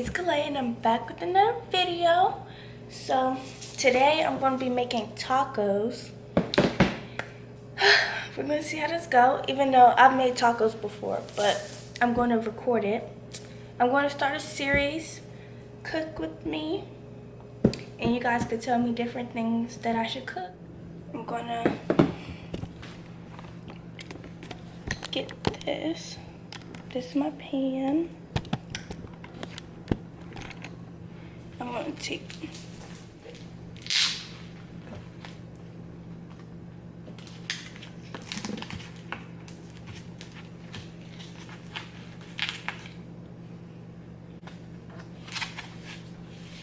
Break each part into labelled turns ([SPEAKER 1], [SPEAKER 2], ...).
[SPEAKER 1] it's Kalei and I'm back with another video. So today I'm going to be making tacos. We're going to see how this goes, even though I've made tacos before, but I'm going to record it. I'm going to start a series, Cook With Me, and you guys could tell me different things that I should cook. I'm going to get this. This is my pan. I'm going to take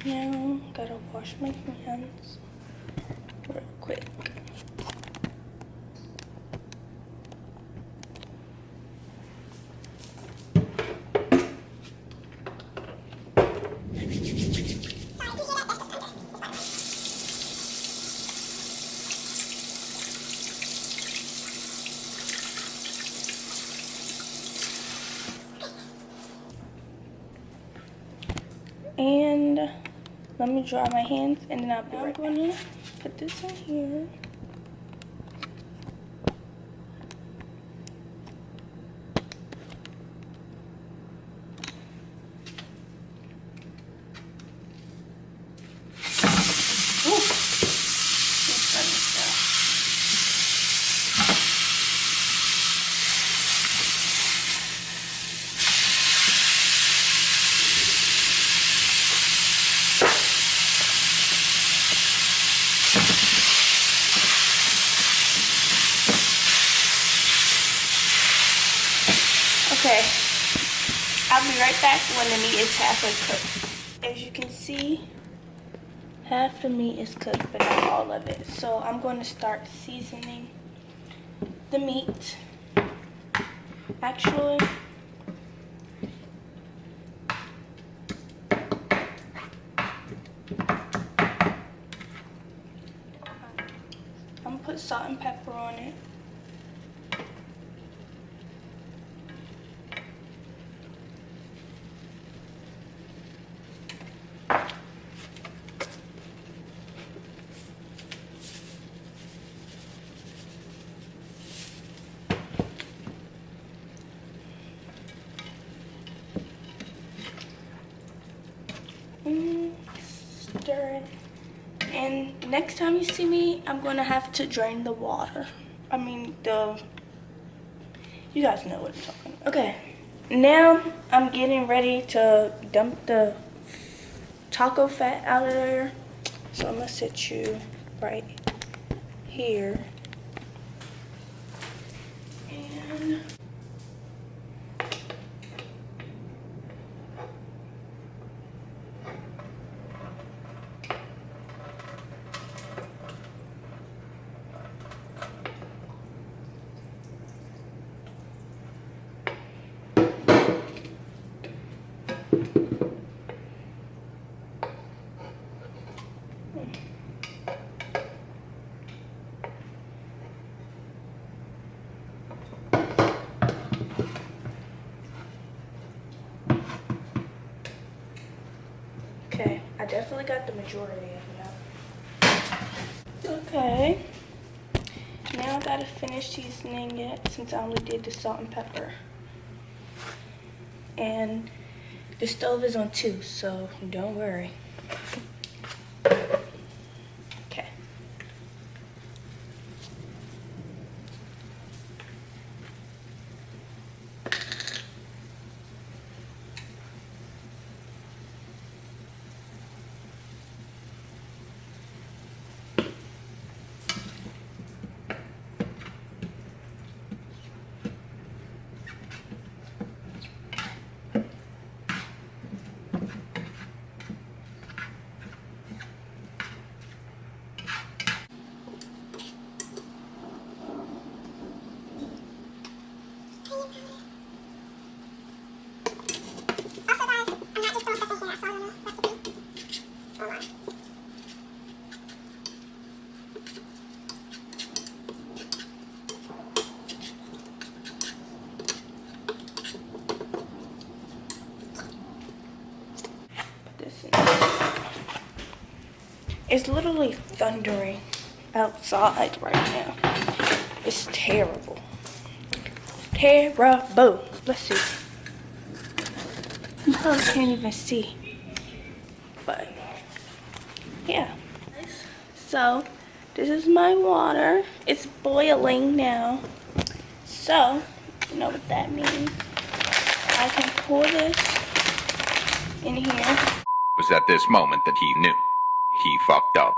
[SPEAKER 1] now, gotta wash my hands real quick. And let me dry my hands, and then I'm gonna put this in here. Okay, I'll be right back when the meat is halfway cooked. As you can see, half the meat is cooked, but not all of it. So I'm going to start seasoning the meat. Actually, I'm gonna put salt and pepper on it. Stir it. And next time you see me, I'm gonna have to drain the water. You guys know what I'm talking about. Okay, now I'm getting ready to dump the taco fat out of there. So I'm gonna sit you right here. And okay, I definitely got the majority of it out. Okay, now I gotta finish seasoning it since I only did the salt and pepper. And the stove is on 2, so don't worry. Okay. It's literally thundering outside right now. It's terrible. Terrible. Let's see. I probably can't even see. But yeah. So this is my water. It's boiling now. So you know what that means. I can pour this in here.
[SPEAKER 2] It was at this moment that he knew. He fucked up.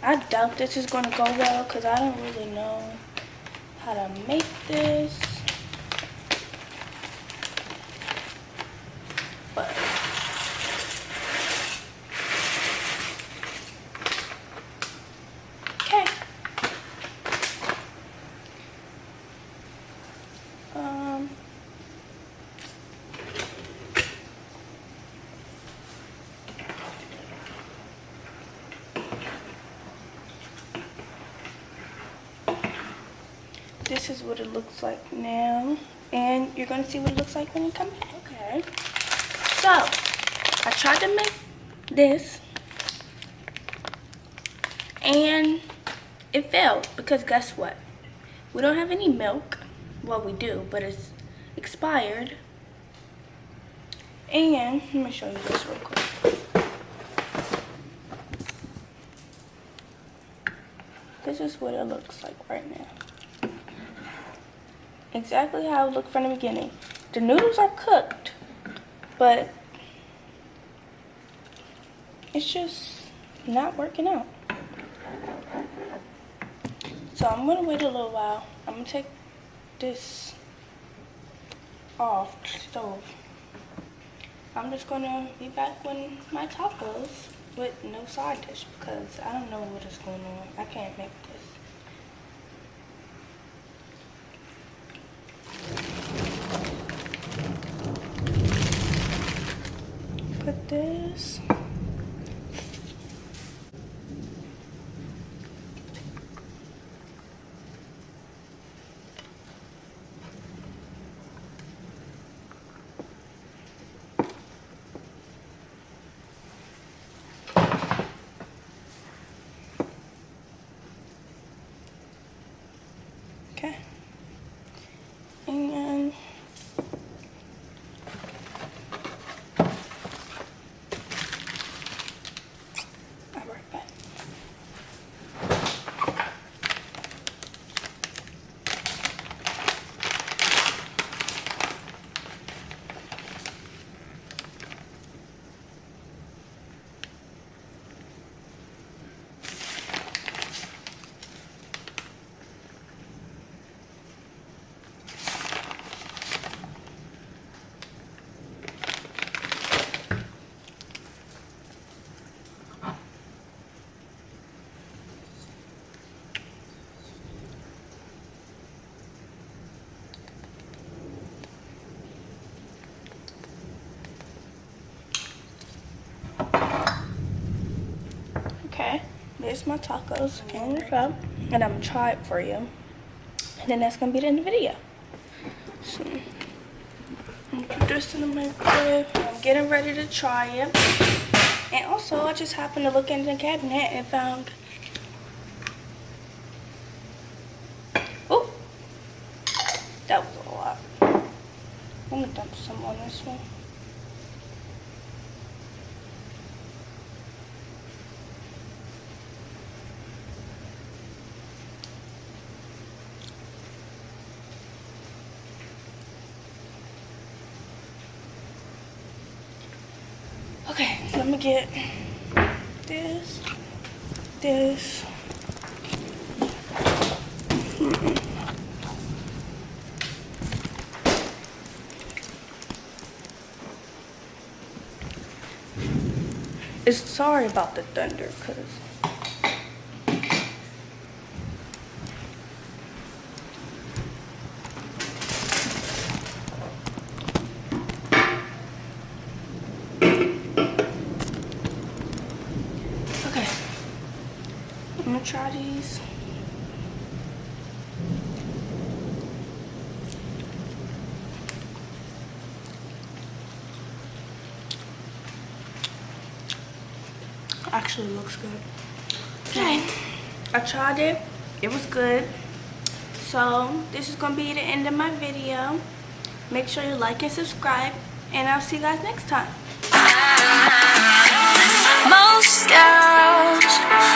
[SPEAKER 1] I doubt this is gonna go well because I don't really know how to make this. But okay. This is what it looks like now, and you're gonna see what it looks like when you come back. Okay. So I tried to make this, and it failed because guess what? We don't have any milk. Well, we do, but it's expired. And let me show you this real quick. This is what it looks like right now. Exactly how it looked from the beginning. The noodles are cooked, but it's just not working out. So I'm gonna wait a little while. I'm gonna take this off the stove. I'm just gonna be back when my tacos with no side dish because I don't know what is going on. I can't make this. Put this. Okay. And I'll be right back. Okay, there's my tacos in the cup, and I'm gonna try it for you. And then that's gonna be the end of the video. So, I'm gonna put this in the microwave. I'm getting ready to try it. And also, I just happened to look in the cabinet and found, oh, that was a lot. I'm gonna dump some on this one. Okay, let me get this. It's sorry about the thunder, cause okay. I'm gonna try these. actually looks good. Okay, I tried it. It was good. So this is gonna be the end of my video. Make sure you like and subscribe, and I'll see you guys next time.
[SPEAKER 3] Most girls